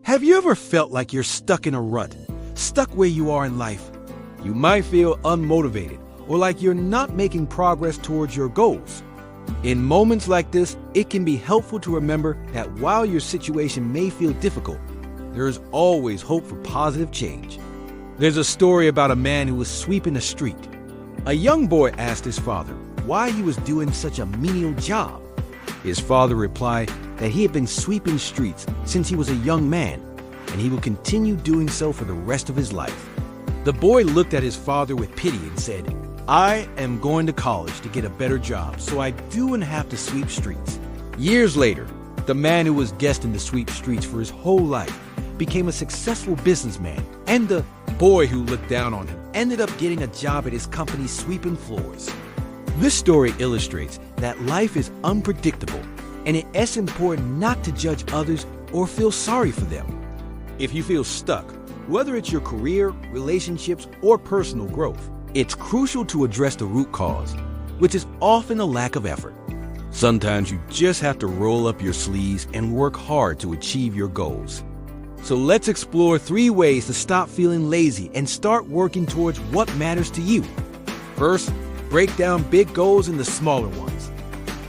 Have you ever felt like you're stuck in a rut, stuck where you are in life? You might feel unmotivated or like you're not making progress towards your goals. In moments like this, it can be helpful to remember that while your situation may feel difficult, there is always hope for positive change. There's a story about a man who was sweeping a street. A young boy asked his father why he was doing such a menial job. His father replied that he had been sweeping streets since he was a young man, and he would continue doing so for the rest of his life. The boy looked at his father with pity and said, "I am going to college to get a better job, so I do have to sweep streets." Years later, the man who was destined to sweep streets for his whole life became a successful businessman, and the boy who looked down on him ended up getting a job at his company sweeping floors. This story illustrates that life is unpredictable, and it's important not to judge others or feel sorry for them. If you feel stuck, whether it's your career, relationships, or personal growth, it's crucial to address the root cause, which is often a lack of effort. Sometimes you just have to roll up your sleeves and work hard to achieve your goals. So let's explore 3 ways to stop feeling lazy and start working towards what matters to you. First, break down big goals into smaller ones.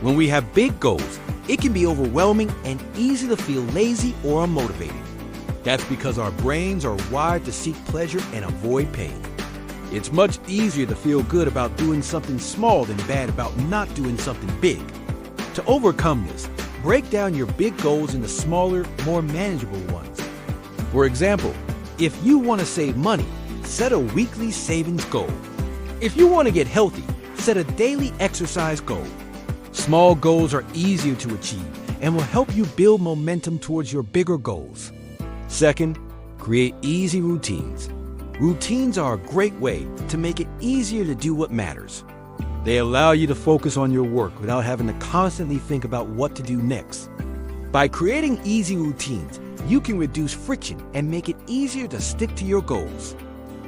When we have big goals, it can be overwhelming and easy to feel lazy or unmotivated. That's because our brains are wired to seek pleasure and avoid pain. It's much easier to feel good about doing something small than bad about not doing something big. To overcome this, break down your big goals into smaller, more manageable ones. For example, if you want to save money, set a weekly savings goal. If you want to get healthy, set a daily exercise goal. Small goals are easier to achieve and will help you build momentum towards your bigger goals. Second, create easy routines. Routines are a great way to make it easier to do what matters. They allow you to focus on your work without having to constantly think about what to do next. By creating easy routines, you can reduce friction and make it easier to stick to your goals.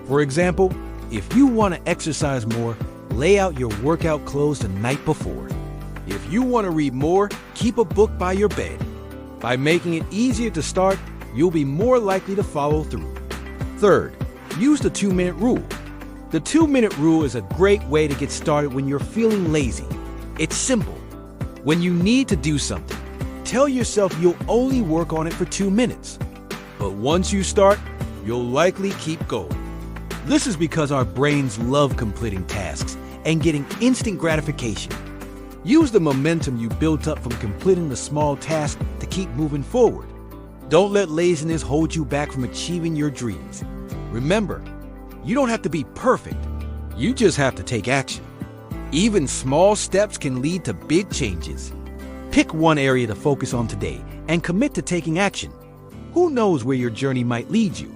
For example, if you want to exercise more, lay out your workout clothes the night before. If you want to read more, keep a book by your bed. By making it easier to start, you'll be more likely to follow through. Third, use the 2-minute rule. The 2-minute rule is a great way to get started when you're feeling lazy. It's simple. When you need to do something, tell yourself you'll only work on it for 2 minutes. But once you start, you'll likely keep going. This is because our brains love completing tasks and getting instant gratification. Use the momentum you built up from completing the small task to keep moving forward. Don't let laziness hold you back from achieving your dreams. Remember, you don't have to be perfect. You just have to take action. Even small steps can lead to big changes. Pick one area to focus on today and commit to taking action. Who knows where your journey might lead you?